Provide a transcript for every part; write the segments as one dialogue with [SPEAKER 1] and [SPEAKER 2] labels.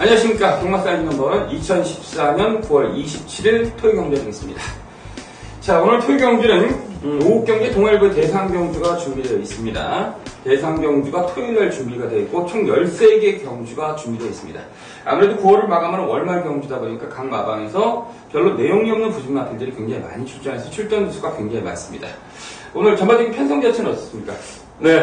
[SPEAKER 1] 안녕하십니까. 동마사이즈 넘버는 2014년 9월 27일 토요경주 되겠습니다. 자, 오늘 토요경주는 오후경주 동아일보 대상경주가 준비되어 있습니다. 대상경주가 토요일날 준비가 되어 있고 총 13개 경주가 준비되어 있습니다. 아무래도 9월을 마감하는 월말 경주다 보니까 각 마방에서 별로 내용이 없는 부진마필들이 굉장히 많이 출전해서 출전 수가 굉장히 많습니다. 오늘 전반적인 편성 자체는 어떻습니까?
[SPEAKER 2] 네,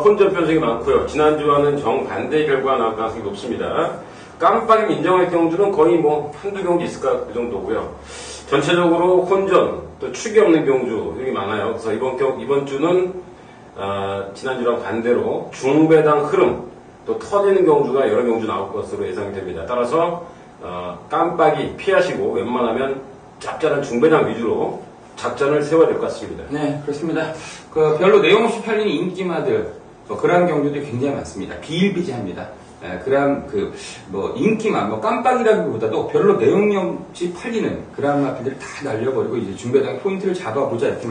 [SPEAKER 2] 혼전 편성이 많고요. 지난주와는 정반대 결과가 나올 가능성이 높습니다. 깜빡이 인정할 경주는 거의 한두 경주 있을까 그 정도고요. 전체적으로 혼전, 또 축이 없는 경주 여기 많아요. 그래서 이번 주는 지난주랑 반대로 중배당 흐름, 또 터지는 경주가 여러 경주 나올 것으로 예상이 됩니다. 따라서 깜빡이 피하시고 웬만하면 짭짤한 중배당 위주로 작전을 세워야 될 것 같습니다.
[SPEAKER 1] 네, 그렇습니다. 별로 내용 없이 팔리는 인기마들, 그런 경주들이 굉장히 많습니다. 비일비재합니다. 인기만, 깜빡이라기보다도 별로 내용이 없이 팔리는 그런 마필들을 다 날려버리고 이제 중배당 포인트를 잡아보자 이렇게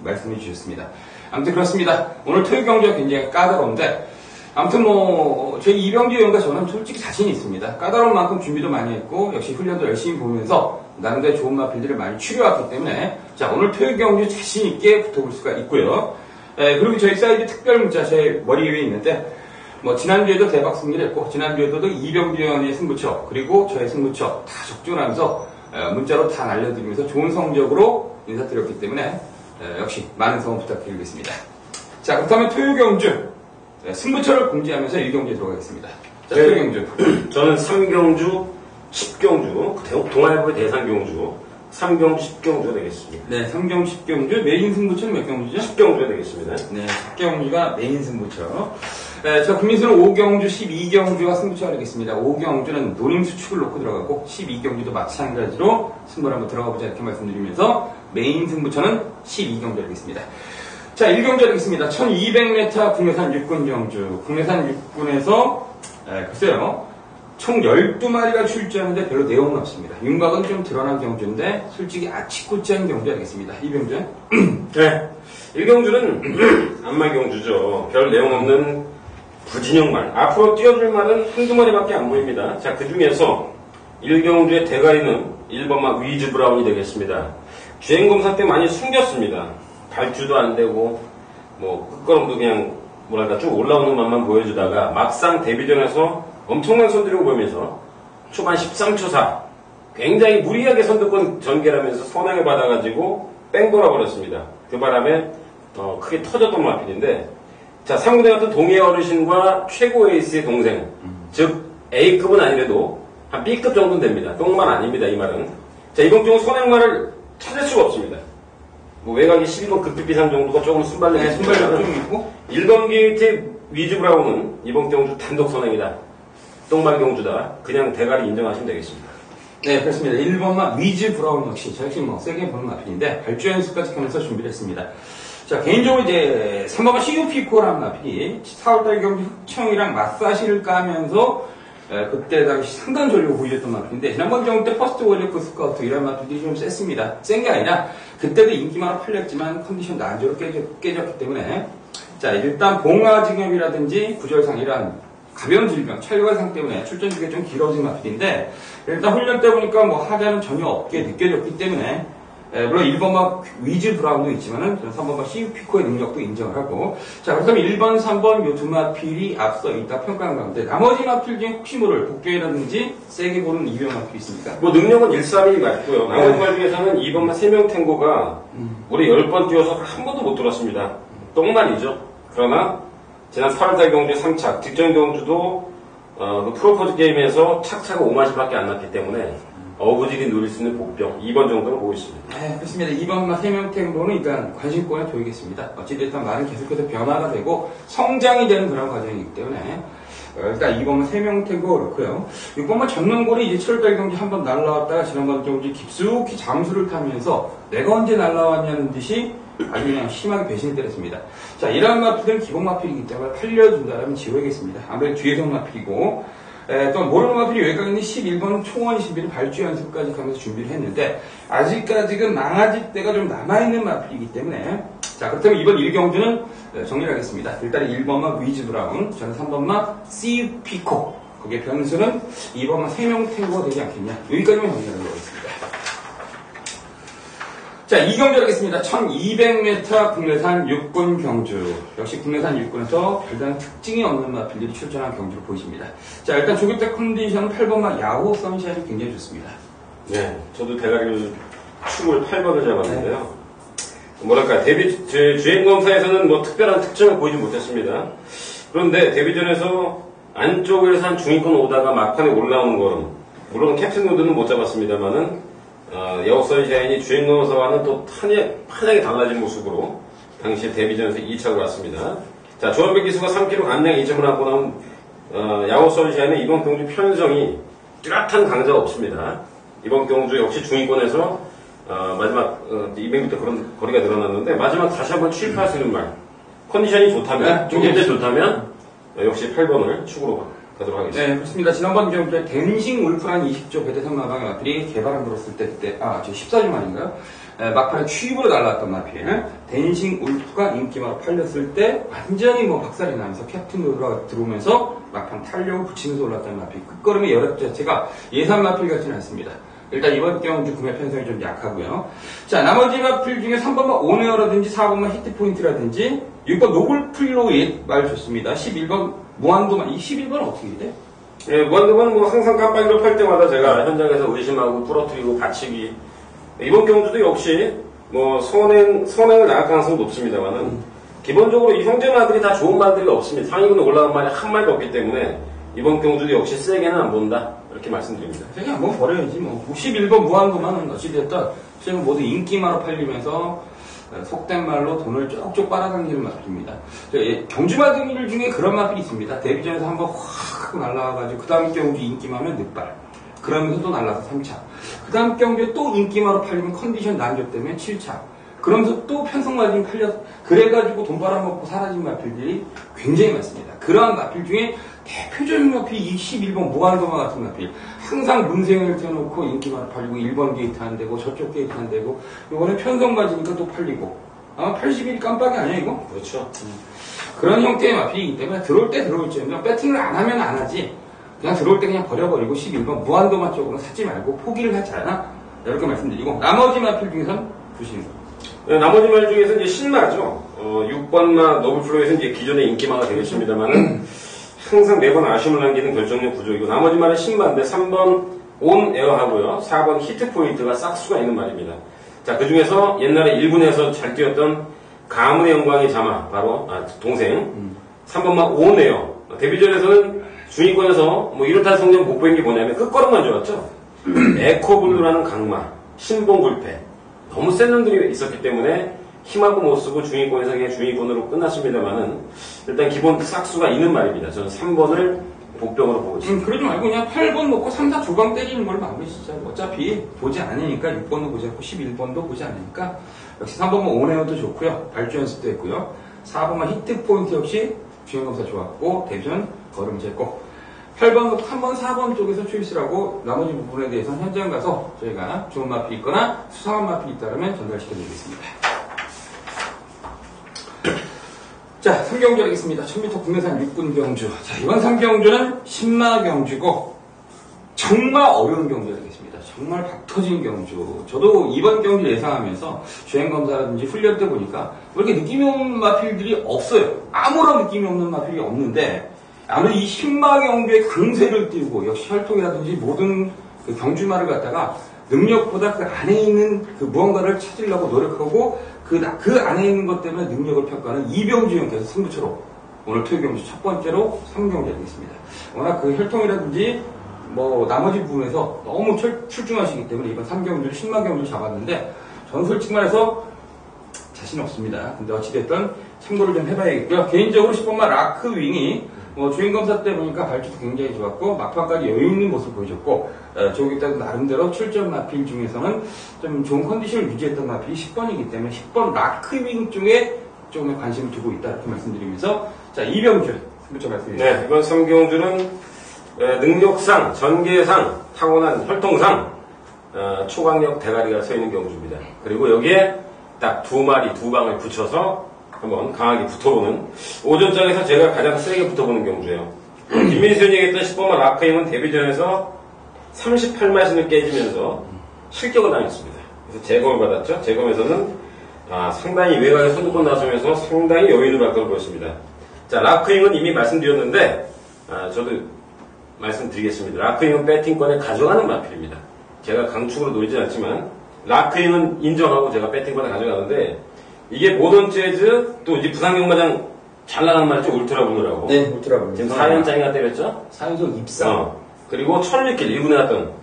[SPEAKER 1] 말씀해 주셨습니다. 아무튼 그렇습니다. 오늘 토요 경주가 굉장히 까다로운데, 아무튼 저희 이병주 의원과 저는 솔직히 자신이 있습니다. 까다로운 만큼 준비도 많이 했고, 역시 훈련도 열심히 보면서 나름대로 좋은 마필들을 많이 추려왔기 때문에, 자, 오늘 토요 경주 자신있게 붙어볼 수가 있고요. 그리고 저희 사이즈 특별 문자 제 머리 위에 있는데, 지난주에도 대박 승리를 했고, 지난주에도 이병주 의원의 승부처, 그리고 저의 승부처 다 적중하면서 문자로 다 날려드리면서 좋은 성적으로 인사드렸기 때문에, 역시 많은 성원 부탁드리겠습니다. 자, 그렇다면 토요 경주, 승부처를 공지하면서 1경주에 들어가겠습니다. 자, 토요 경주.
[SPEAKER 2] 저는 3경주, 10경주, 동아일보의 대상경주, 3경주, 10경주가 되겠습니다.
[SPEAKER 1] 네, 3경주, 10경주, 메인 승부처는 몇 경주죠?
[SPEAKER 2] 10경주가 되겠습니다.
[SPEAKER 1] 네, 10경주가 메인 승부처. 자, 국민수는 5경주, 12경주가 승부처가 되겠습니다. 5경주는 노림수축을 놓고 들어가고 12경주도 마찬가지로 승부를 한번 들어가보자 이렇게 말씀드리면서 메인 승부처는 12경주 되겠습니다. 자, 1경주 되겠습니다. 1200m 국내산 육군 경주. 국내산 육군에서 글쎄요, 총 12마리가 출전하는데 별로 내용은 없습니다. 윤곽은 좀 드러난 경주인데 솔직히 아치꼬치한 경주가 되겠습니다. 이병주.
[SPEAKER 2] 네, 1경주는 안말 경주죠. 별 내용 없는 부진영말. 앞으로 뛰어줄 말은 한두 마리밖에 안 보입니다. 자, 그 중에서 1경주의 대가리는 1번마 위즈 브라운이 되겠습니다. 주행검사 때 많이 숨겼습니다. 발주도 안 되고, 끝걸음도 그냥, 쭉 올라오는 맛만 보여주다가, 막상 데뷔전에서 엄청난 선두력을 보이면서, 초반 13초 4, 굉장히 무리하게 선두권 전개하면서 선행을 받아가지고, 뺑 돌아버렸습니다. 그 바람에, 크게 터졌던 마필인데, 자, 상무대 같은 동해 어르신과 최고 에이스의 동생, 즉, A급은 아니래도, 한 B급 정도는 됩니다. 똥만 아닙니다, 이 말은. 자, 이번 경우 선행말을 찾을 수가 없습니다. 외곽이 12번 급비비상 정도가 조금 순발력이
[SPEAKER 1] 좀 있고
[SPEAKER 2] 1번 게이트 위즈 브라운은 이번 경주 단독 선행이다. 똥말 경주다. 그냥 대가리 인정하시면 되겠습니다.
[SPEAKER 1] 네, 그렇습니다. 1번마 위즈 브라운 역시 저희 세게 보는 마필인데 발주 연습까지 하면서 준비를 했습니다. 자, 개인적으로 이제 3번마 CUP코라는 마필이 4월달 경주 흑청이랑 맞사시를 까면서 그때 당시 상당한 전력을 보여줬던 마필인데 지난번 경주 때 퍼스트 월리프 스카우트 이런 마필들이 좀 셌습니다. 센 게 아니라 그때도 인기만 팔렸지만 컨디션도 안 좋게 깨졌기 때문에 자, 일단 봉화직염이라든지 구절상 이런 가벼운 질병, 찰과상 때문에 출전 기간이 좀 길어진 마필인데 일단 훈련 때 보니까 하자는 전혀 없게 느껴졌기 때문에 물론 1번마 위즈 브라운도 있지만은 3번마 CUP코의 능력도 인정을 하고 자, 그렇다면 1번, 3번 요 두 마필이 앞서 있다 평가한 가운데 나머지 마필 중에 혹시 모를 복귀라든지 세게 보는 이병 마필이 있습니까?
[SPEAKER 2] 능력은 1-3이 맞고요. 나머지 말 중에서는 2번마 3명 탱고가 올해 10번 뛰어서 한 번도 못 돌았습니다. 똥말이죠. 그러나 지난 4월달 경주의 3착, 직전 경주도 프로포즈 게임에서 착차가 5마시밖에 안 났기 때문에 어부질이 누릴 수 있는 복병 2번 정도로 보고 있습니다.
[SPEAKER 1] 네, 그렇습니다. 2번마 3명 탱고는 일단 관심권에 보이겠습니다. 어찌됐든 말은 계속해서 변화가 되고 성장이 되는 그런 과정이기 때문에 일단 2번마 3명 탱고 그렇고요. 6번마 전문골이 이제 7월달 경기 한번 날라왔다가 지난번 경기 깊숙이 잠수를 타면서 내가 언제 날라왔냐는 듯이 아주 그냥 심하게 배신을 때렸습니다. 자, 이런 마필은 기본 마필이기 때문에 팔려준다면 지워야겠습니다. 아무래도 뒤에성 마필이고 또 모르는 마필이 외곽에 있는 11번 총원 21을 발주 연습까지 가면서 준비를 했는데 아직까지는 망아지 때가 좀 남아있는 마필이기 때문에 자, 그렇다면 이번 1경주는 정리를 하겠습니다. 일단 1번마 위즈 브라운, 저는 3번마 CUP코 거기에 변수는 2번만 3명 탱고가 되지 않겠냐. 여기까지만 정리하도록 하겠습니다. 자, 이 경주 하겠습니다. 1200m 국내산 육군 경주. 역시 국내산 육군에서 별다른 특징이 없는 마필들이 출전한 경주로 보이십니다. 자, 일단 조교대 컨디션은 8번만 야호 선샤인이 굉장히 좋습니다.
[SPEAKER 2] 네, 저도 대가리를 축을 8번을 잡았는데요. 뭐랄까, 주행검사에서는 뭐 특별한 특징을 보이지 못했습니다. 그런데 데뷔전에서 안쪽에서 한 중위권 오다가 막판에 올라오는 거는, 물론 캡틴 로드는 못 잡았습니다만은, 야호 선샤인이 주행검사와는 또 판하게 달라진 모습으로 당시 데뷔전에서 2차로 왔습니다. 자, 조한백 기수가 3km 간량 2점을 하고 나온 야호 선샤인은 이번 경주 편성이 뚜렷한 강자가 없습니다. 이번 경주 역시 중위권에서 마지막 200m 그런 거리가 늘어났는데 마지막 다시 한번 취입할 수 있는 말, 컨디션이 좋다면, 조기대 좋다면 역시 8번을 축으로 가도록 하겠습니다.
[SPEAKER 1] 네, 그렇습니다. 지난번 경주에 댄싱 울프란 20조 배대선 마방의 마필이 개발을 들었을 때 그때 저 14주 만인가요? 막판에 취입으로 날라왔던 마필 댄싱 울프가 인기마로 팔렸을 때 완전히 뭐 박살이 나면서 캡틴 로드가 들어오면서 막판 탄력을 붙이면서 올랐던 마필. 끝걸음의 여력 자체가 예산 마필 같지는 않습니다. 일단 이번 경주 구매 편성이 좀 약하고요. 자, 나머지 마필 중에 3번만 오네어라든지 4번만 히트포인트라든지 6번 노블플로잇 말 좋습니다. 11번 무한도만, 이 11번은 어떻게 돼?
[SPEAKER 2] 예, 무한도만 뭐 항상 깜빡이로 팔 때마다 제가 현장에서 의심하고 부러뜨리고 받치기. 이번 경주도 역시 뭐 선행을 나갈 가능성이 높습니다만은 기본적으로 이 형제마들이 다 좋은 말들이 없습니다. 상위군에 올라간 말이 한 마리도 없기 때문에 이번 경주도 역시 세게는 안 본다. 이렇게 말씀드립니다.
[SPEAKER 1] 세게 한번 버려야지 뭐. 11번 무한도만은 어찌됐든 지금 모두 인기마로 팔리면서 속된 말로 돈을 쪽쪽 빨아당기는 마필입니다. 경주마들 중에 그런 마필이 있습니다. 데뷔전에서 한번 확 하고 날라와가지고 그 다음 경주 인기마면 늑발. 그러면서 또 날라서 3차. 그 다음 경주에 또 인기마로 팔리면 컨디션 난조 때문에 7차. 그러면서 또 편성마진이 팔려서 그래가지고 돈 빨아먹고 사라진 마필들이 굉장히 많습니다. 그러한 마필 중에 대표적인 마필이 11번 무한도마 같은 마필. 항상 문생을 떼놓고 인기만 팔리고 1번 게이트 안 되고 저쪽 게이트 안 되고 이번에 편성 맞으니까 또 팔리고 아마 80일 깜빡이 아니야 이거?
[SPEAKER 2] 그렇죠.
[SPEAKER 1] 그런 형태의 마필이기 때문에 들어올 때 들어올 줄면 배팅을 안 하면 안 하지 그냥 들어올 때 그냥 버려버리고 11번 무한도마 쪽으로 사지 말고 포기를 하지 않아 이렇게 말씀드리고 나머지 마필 중에서는 보시는 거예요.
[SPEAKER 2] 네, 나머지 말 중에서 이제 신마죠. 6번마 노블플로에서 이제 기존의 인기마가 되겠습니다만은 항상 매번 아쉬움을 남기는 결정력 구조이고 나머지 말은 신마인데 3번 온 에어하고요. 4번 히트 포인트가 싹수가 있는 말입니다. 자, 그 중에서 옛날에 1군에서 잘 뛰었던 가문의 영광의 자마 바로 동생 3번만 온 에어. 데뷔전에서는 중위권에서 뭐 이렇다 성적 못 보인 게 뭐냐면 끝걸음만 좋았죠. 에코블루라는 강마, 신봉굴패 너무 센 놈들이 있었기 때문에 힘하고 못 쓰고 중위권에서 그냥 중위권으로 끝났습니다만은 일단 기본 싹수가 있는 말입니다. 저는 3번을 복병으로 보고 있습니다.
[SPEAKER 1] 그러지 말고 그냥 8번 놓고 3, 4 두방 때리는 걸 마무리 진짜 어차피 보지 않으니까 6번도 보지 않고 11번도 보지 않으니까 역시 3번만 온에어도 좋고요. 발주 연습도 했고요. 4번만 히트 포인트 역시 주행검사 좋았고 데뷔전 걸음 쟀고 8번 놓고 3번, 4번 쪽에서 초이스라고 나머지 부분에 대해서는 현장 가서 저희가 좋은 마필이 있거나 수상한 마필이 있다면 전달시켜드리겠습니다. 자, 3경주 하겠습니다. 1000m 국내산 육군 경주. 자, 이번 3경주는 신마 경주고, 정말 어려운 경주 하겠습니다. 정말 박 터진 경주. 저도 이번 경주 예상하면서 주행검사라든지 훈련 때 보니까 왜 이렇게 느낌이 없는 마필들이 없어요. 아무런 느낌이 없는 마필이 없는데, 아무래도 이 신마 경주의 강세를 띄우고, 역시 혈통이라든지 모든 그 경주마를 갖다가 능력보다 그 안에 있는 그 무언가를 찾으려고 노력하고, 그 안에 있는 것 때문에 능력을 평가하는 이병주 형께서 승부처로 오늘 토요 경주 첫 번째로 3경주 하겠습니다. 워낙 그 혈통이라든지 뭐 나머지 부분에서 너무 출중하시기 때문에 이번 3경주를 신마 경주를 잡았는데 저는 솔직히 말해서 자신 없습니다. 근데 어찌됐든 참고를 좀 해봐야겠고요. 개인적으로 10번마 라크 윙이 주행검사 때 보니까 발주도 굉장히 좋았고 막판까지 여유있는 모습을 보여줬고 조기때도 나름대로 출전 마필 중에서는 좀 좋은 컨디션을 유지했던 마필이 10번이기 때문에 10번 라크윙 중에 조금 관심을 두고 있다 이렇게 말씀드리면서 자 이병주 승부처 말씀드립니다.
[SPEAKER 2] 네, 이번 3경주는 능력상, 전개상, 타고난 혈통상 초강력 대가리가 서 있는 경주입니다. 그리고 여기에 딱 두 마리, 두 방을 붙여서 한번 강하게 붙어보는 오전장에서 제가 가장 세게 붙어보는 경주예요. 김민수 형이 얘기했던 10번만 라크임은 데뷔전에서 38마신을 깨지면서 실격을 당했습니다. 그래서 재검을 받았죠. 재검에서는 상당히 외곽에 선두권 나서면서 상당히 여유 있는 발걸음을 보였습니다. 자, 라크임은 이미 말씀드렸는데 저도 말씀드리겠습니다. 라크임은 배팅권을 가져가는 마필입니다. 제가 강축으로 노리진 않지만 라크임은 인정하고 제가 배팅권을 가져가는데 이게 모던 재즈 또 이제 부산 경마장 잘 나가는 말이죠. 울트라분이라고.
[SPEAKER 3] 네, 울트라분.
[SPEAKER 2] 지금 4연장이나 때렸죠.
[SPEAKER 3] 4연속 입상.
[SPEAKER 2] 그리고 천리길 1군에 갔던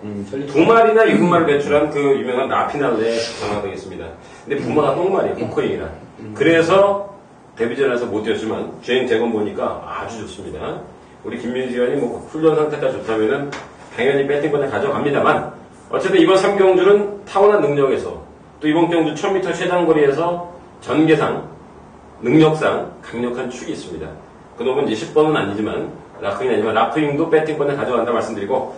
[SPEAKER 2] 두 마리나 6분마를 배출한 그 유명한 라피날레 장화 되겠습니다. 근데 부마가 똥말이에요. 포커잉이라. 그래서 데뷔전에서 못 뛰었지만 주행 재검 보니까 아주 좋습니다. 우리 김민수 의원이 뭐 훈련 상태가 좋다면은 당연히 배팅권을 가져갑니다만 어쨌든 이번 3경주는 타고난 능력에서 또 이번 경주 1000m 최장거리에서 전개상 능력상 강력한 축이 있습니다. 그 놈은 이제 10번은 아니지만 라크잉이 아니지만 라크잉도 배팅권을 가져간다 말씀드리고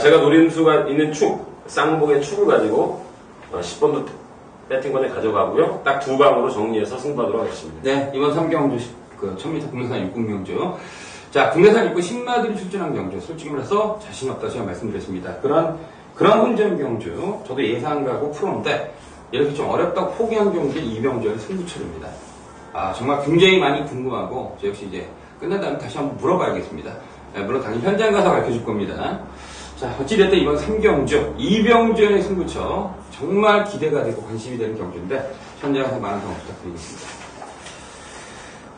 [SPEAKER 2] 제가 노림수가 있는 축 쌍복의 축을 가지고 10번도 배팅권을 가져가고요. 딱 두 방으로 정리해서 승부하도록 하겠습니다.
[SPEAKER 1] 네, 이번 3경주 1000m 국내산 6군 경주. 자, 국내산 6군 신마들이 출전한 경주. 솔직히 말해서 자신 없다 제가 말씀드렸습니다. 그런 혼전 경주. 저도 예상가고 프로인데 이렇게 좀 어렵다고 포기한 경주는 이병주의 승부처입니다. 정말 굉장히 많이 궁금하고 저 역시 이제 끝난 다음에 다시 한번 물어봐야겠습니다. 물론 당연히 현장 가서 가르쳐줄 겁니다. 자, 어찌됐든 이번 3경주 이병주의 승부처 정말 기대가 되고 관심이 되는 경주인데 현장에서 많은 경험 부탁드리겠습니다.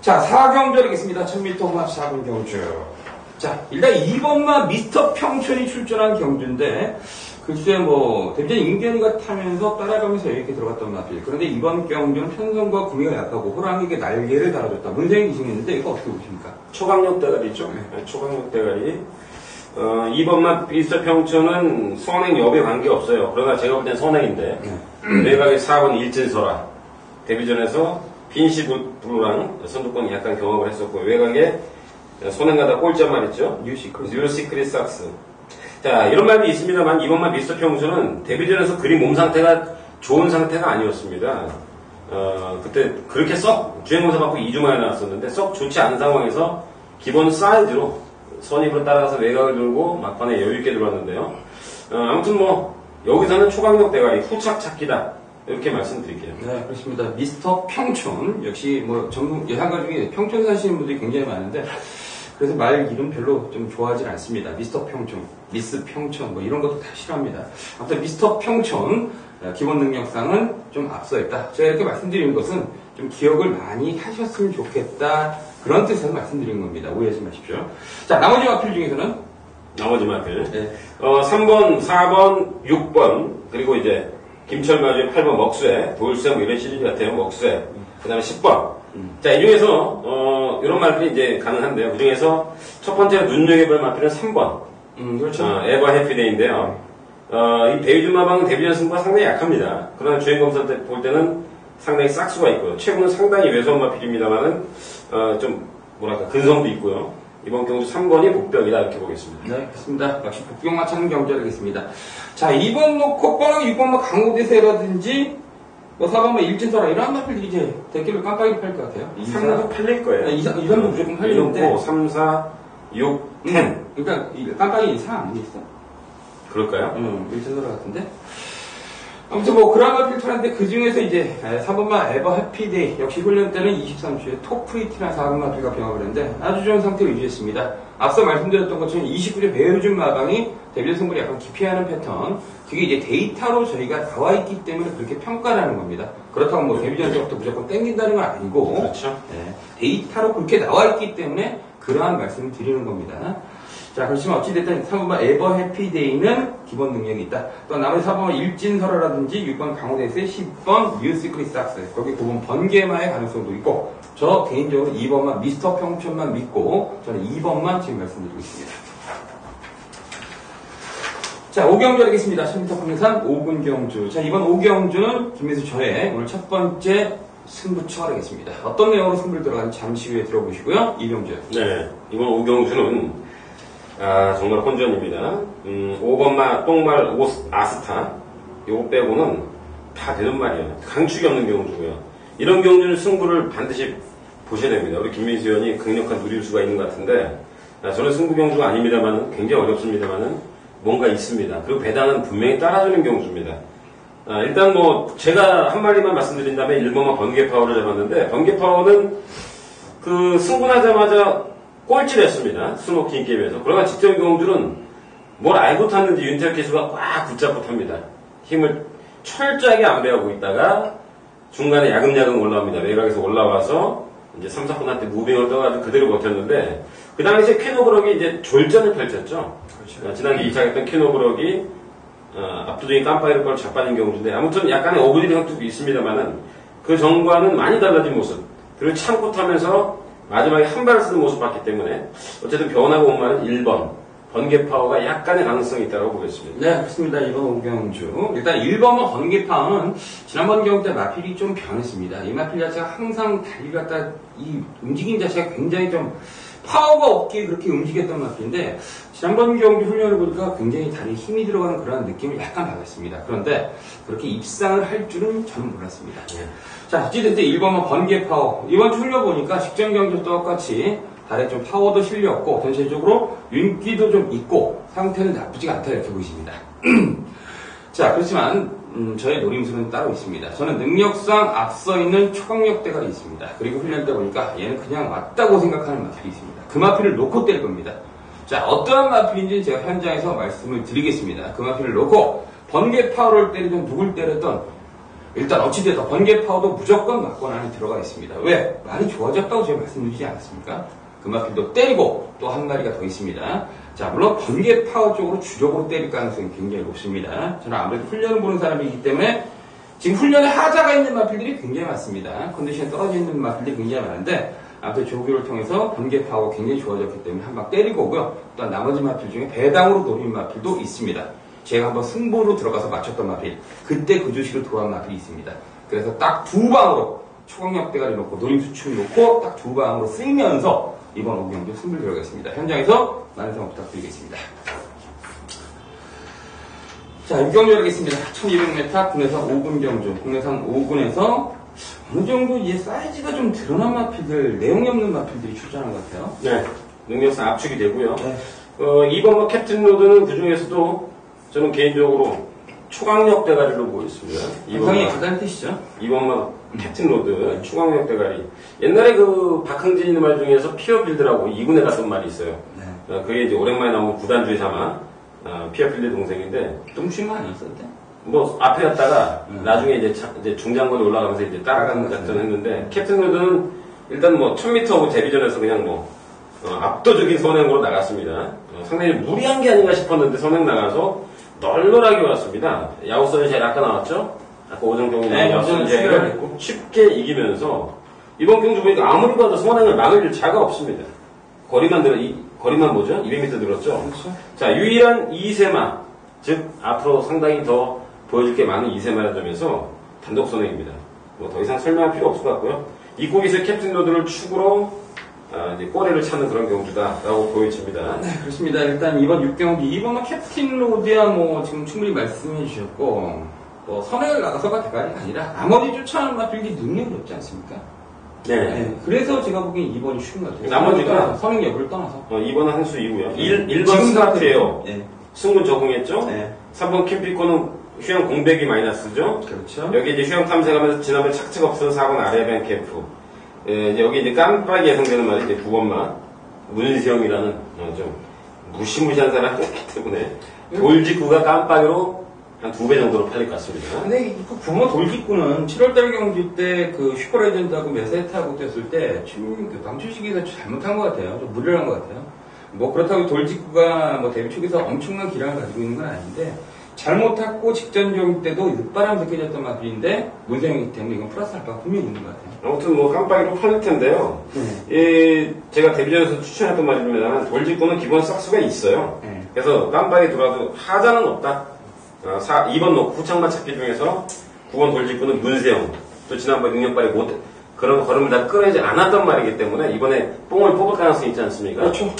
[SPEAKER 1] 자, 4경주 하겠습니다. 1000m 혼합 4분 경주. 자, 일단 2번마 미스터 평촌이 출전한 경주인데 글쎄 뭐 데뷔전 임견이가 타면서 따라가면서 여기 이렇게 들어갔던 마필. 그런데 이번 경주는 편성과 구미가 약하고 호랑이에게 날개를 달아줬다. 문생이 기승했는데 이거 어떻게 보십니까?
[SPEAKER 2] 초강력 대가리죠. 네, 초강력 대가리. 2번만 미스터 평촌은 선행 여부에 관계없어요. 그러나 제가 볼 땐 선행인데 외곽에 4번 일진설아 데뷔전에서 빈시 블루랑 선두권이 약간 경험을 했었고 외곽에 선행가다 꼴찌한 말 있죠. 뉴 시크릿 삭스. 자, 이런 말도 있습니다만 이번만 미스터 평촌은 데뷔전에서 그리 몸 상태가 좋은 상태가 아니었습니다. 그때 그렇게 썩 주행검사 받고 2주 만에 나왔었는데 썩 좋지 않은 상황에서 기본 사이즈로 선입으로 따라가서 외곽을 돌고 막판에 여유있게 들어왔는데요. 아무튼 뭐 여기서는 초강력 대가리 후착 찾기다 이렇게 말씀드릴게요.
[SPEAKER 1] 네, 그렇습니다. 미스터 평촌 역시 뭐 전국 예상가 중에 평촌 사시는 분들이 굉장히 많은데 그래서 말 이름 별로 좀 좋아하진 않습니다. 미스터 평촌, 미스 평촌 뭐 이런 것도 다 싫어합니다. 아무튼 미스터 평촌 기본 능력상은 좀 앞서있다. 제가 이렇게 말씀드리는 것은 좀 기억을 많이 하셨으면 좋겠다. 그런 뜻에서 말씀드린 겁니다. 오해하지 마십시오. 자, 나머지 마필 중에서는
[SPEAKER 2] 나머지 마필. 네. 3번, 4번, 6번 그리고 이제 김철마주의 8번 먹수에 도일수에 뭐 이런 시리즈 같아요. 먹수에 그 다음에 10번. 자, 이 중에서 이런 말들이 이제 가능한데요. 그 중에서 첫 번째로 눈여겨볼 마필은 3번.
[SPEAKER 1] 그렇죠.
[SPEAKER 2] 에버 해피데이인데요. 이 베이주마방은 데뷔전 승부가 상당히 약합니다. 그러나 주행검사 때 볼 때는 상당히 싹수가 있고요. 최고는 상당히 왜소한 마필입니다만은 좀 뭐랄까 근성도 있고요. 이번 경주 3번이 복병이다 이렇게 보겠습니다.
[SPEAKER 1] 네, 그렇습니다. 역시 복병만 찾는 경주가 되겠습니다. 자, 2번 놓고 뻔하고 6번 뭐 강호대세라든지 뭐 4번 뭐 일진설아 이런 마필들이 이제 대기를 깜빡이 팔 것 같아요.
[SPEAKER 2] 3도 팔릴 거예요.
[SPEAKER 1] 2, 3도 무조건 팔리는데
[SPEAKER 2] 3, 4, 6, 10.
[SPEAKER 1] 그러니까 깜빡이 4 안 있어?
[SPEAKER 2] 그럴까요?
[SPEAKER 1] 일진설아 같은데? 아무튼 뭐 그라마 필터인데 그 중에서 이제 4번마 에버 해피데이 역시 훈련 때는 23주에 토프리티나 4번마 필가 병합을 했는데 아주 좋은 상태로 유지했습니다. 앞서 말씀드렸던 것처럼 29주 베르준 마방이 데뷔전 승부를 약간 기피하는 패턴 그게 이제 데이터로 저희가 나와 있기 때문에 그렇게 평가하는 겁니다. 그렇다고 뭐 데뷔전부터 무조건 땡긴다는 건 아니고
[SPEAKER 2] 그렇죠.
[SPEAKER 1] 네, 데이터로 그렇게 나와 있기 때문에 그러한 말씀을 드리는 겁니다. 자, 그렇지만 어찌됐든 3번만 에버 해피데이는 기본 능력이 있다. 또 나머지 4번만 일진설화라든지 6번 강호대세 10번 뉴시크릿 삭스 거기 9번 번개마의 가능성도 있고 저 개인적으로 2번만 미스터 평촌만 믿고 저는 2번만 지금 말씀드리고 있습니다. 자, 5경주 하겠습니다. 1000m 국내산 5군 경주. 자, 이번 5경주는 김민수 저의 오늘 첫 번째 승부처 하겠습니다. 어떤 내용으로 승부를 들어가는지 잠시 후에 들어보시고요. 이병주.
[SPEAKER 2] 네, 이번 5경주는 정말 혼전입니다. 5번마 똥말 아스타 요거 빼고는 다 되는 말이에요. 강축이 없는 경주고요. 이런 경주는 승부를 반드시 보셔야 됩니다. 우리 김민수 의원이 강력한 누릴 수가 있는 것 같은데 저는 승부 경주가 아닙니다만은 굉장히 어렵습니다만은 뭔가 있습니다. 그리고 배당은 분명히 따라주는 경주입니다. 일단 뭐 제가 한 마디만 말씀드린다면 1번만 번개파워를 잡았는데 번개파워는 그 승분하자마자 꼴찌를 했습니다. 스모킹 게임에서. 그러나 직전 경주는 뭘 알고 탔는지 윤태혁 기수가 꽉 붙잡고 탑니다. 힘을 철저하게 안배하고 있다가 중간에 야금야금 올라옵니다. 외곽에서 올라와서 이제 3, 4분한테 무빙을 떠가지고 그대로 버텼는데 그 당시에 퀸오브럭이 이제 졸전을 펼쳤죠. 그렇죠. 지난주 2차 했던 퀸오브럭이 압도적인 깜빡이를 걸고 자빠진 경우인데 아무튼 약간의 어그리 형태도 있습니다만은 그 전과는 많이 달라진 모습 그리고 참고 타면서 마지막에 한 발을 쓰는 모습 봤기 때문에 어쨌든 변화가 온 말은 1번 번개파워가 약간의 가능성이 있다고 보겠습니다.
[SPEAKER 1] 네, 그렇습니다. 이번 오경주. 일단 1번은 번개파워는 지난번 경주 때 마필이 좀 변했습니다. 이 마필 자체가 항상 다리 갖다 이 움직임 자체가 굉장히 좀 파워가 없게 그렇게 움직였던 마필인데 지난번 경주 훈련을 보니까 굉장히 다리에 힘이 들어가는 그런 느낌을 약간 받았습니다. 그런데 그렇게 입상을 할 줄은 저는 몰랐습니다. 네. 자, 어찌됐든 1번은 번개파워. 이번 주 훈련 보니까 직전 경주 똑같이 다리에 좀 파워도 실렸고 전체적으로 윤기도 좀 있고 상태는 나쁘지가 않다 이렇게 보이십니다. 자, 그렇지만 저의 노림수는 따로 있습니다. 저는 능력상 앞서 있는 초강력 대가리 있습니다. 그리고 훈련 때 보니까 얘는 그냥 맞다고 생각하는 마필이 있습니다. 그 마필을 놓고 때릴 겁니다. 자, 어떠한 마필인지 제가 현장에서 말씀을 드리겠습니다. 그 마필을 놓고 번개 파워를 때리든 누굴 때렸던 일단 어찌되든 번개 파워도 무조건 막권 안에 들어가 있습니다. 왜? 많이 좋아졌다고 제가 말씀드리지 않았습니까? 그 마필도 때리고 또 한 마리가 더 있습니다. 자, 물론 번개 파워 쪽으로 주력으로 때릴 가능성이 굉장히 높습니다. 저는 아무래도 훈련을 보는 사람이기 때문에 지금 훈련에 하자가 있는 마필들이 굉장히 많습니다. 컨디션이 떨어져 있는 마필들이 굉장히 많은데 아무튼 조교를 통해서 번개 파워가 굉장히 좋아졌기 때문에 한 방 때리고 오고요. 또한 나머지 마필 중에 배당으로 노린 마필도 있습니다. 제가 한번 승부로 들어가서 맞췄던 마필, 그때 그 주식을 도한 마필이 있습니다. 그래서 딱 두 방으로 초강력 대가리 놓고 노림수축 놓고 딱 두 방으로 쓰면서 이번 오경주 승부를 들어가겠습니다. 현장에서 많은 사랑 부탁드리겠습니다. 자, 6경주 하겠습니다. 1200m 국내산 5군 경주. 국내산 5군에서 어느 정도 이제 사이즈가 좀 드러난 마필들, 내용이 없는 마필들이 출전한 것 같아요.
[SPEAKER 2] 네. 능력상 압축이 되고요. 네. 2번 캡틴 로드는 그 중에서도 저는 개인적으로 초강력 대가리로 보였습니다.
[SPEAKER 1] 이번이 가장 뜻이죠.
[SPEAKER 2] 2번만 캡틴 로드, 초강력 대가리. 옛날에 그 박흥진이 말 중에서 피어필드라고 2군에 갔던 말이 있어요. 네. 그게 이제 오랜만에 나온 구단주의 삼아 피어필드 동생인데.
[SPEAKER 1] 똥쉬는 거 아니었었대?
[SPEAKER 2] 뭐 앞에 갔다가 나중에 이제 중장거리 올라가면서 이제 따라가는 작전을 했는데 캡틴 로드는 일단 뭐 1000m하고 데뷔전에서 그냥 뭐 압도적인 선행으로 나갔습니다. 상당히 무리한 게 아닌가 싶었는데 선행 나가서 널널하게 왔습니다. 야구선이 제일 아까 나왔죠? 아까 오정경이 나온 야구선이 제일 쉽게 이기면서 이번 경주 보니까 아무리 봐도 선행을 막을 자가 없습니다. 거리만 뭐죠? 200m 들었죠? 그렇죠. 자, 유일한 2세마, 즉 앞으로 상당히 더 보여줄 게 많은 2세마라 점에서 단독 선행입니다. 뭐 더 이상 설명할 필요 없을 것 같고요. 이 곡에서 캡틴 로드를 축으로 이제 꼬리를 찾는 그런 경주다라고 보여집니다.
[SPEAKER 1] 네, 그렇습니다. 일단 이번 6경주, 이번은 캡틴 로드야 뭐 지금 충분히 말씀해 주셨고, 뭐 선행을 나가서가 대가리가 아니라 나머지 쫓아오는 마필이 능력이 없지 않습니까?
[SPEAKER 2] 네.
[SPEAKER 1] 네. 그래서 제가 보기엔 2번이 쉬운 것 같아요.
[SPEAKER 2] 나머지가
[SPEAKER 1] 선행 여부를 떠나서.
[SPEAKER 2] 2번은 한 수이고요. 1번 스타트예요. 네. 승분 적응했죠? 네. 3번 캠피코는 휴양 공백이 마이너스죠?
[SPEAKER 1] 그렇죠.
[SPEAKER 2] 여기 이제 휴양 탐색하면서 지난번 착취가 없어서 4번 아레비안 캠프. 여기 이제 깜빡이 예상되는 말이 이제 9번만 문세영이라는 좀 무시무시한 사람이기 때문에 돌직구가 깜빡이로 한 2배 정도로 팔릴 것 같습니다.
[SPEAKER 1] 근데 그 부모 돌직구는 7월달 경기 때 그 슈퍼레전드하고 메세트하고 뛰었을 때 지금 그 방출시기에서 잘못한 것 같아요. 좀 무리를 한 것 같아요. 뭐 그렇다고 돌직구가 뭐 데뷔 초기에서 엄청난 기량을 가지고 있는 건 아닌데 잘못하고 직전 경기 때도 늦바람 느껴졌던 마필인데 문세영이기 때문에 이건 플러스 알파가 분명히 있는 것 같아요.
[SPEAKER 2] 아무튼 뭐 깜빡이로 팔릴 텐데요. 제가 데뷔전에서 추천했던 말입니다만 돌직구는 기본 싹수가 있어요. 그래서 깜빡이 들어와도 하자는 없다. 2번 놓고 후창만 찾기 중에서 9번 돌직구는 문세영 또 지난번 능력발이 못 그런 걸음을 다 끌어내지 않았던 말이기 때문에 이번에 뽕을 뽑을 가능성이 있지 않습니까?
[SPEAKER 1] 그렇죠.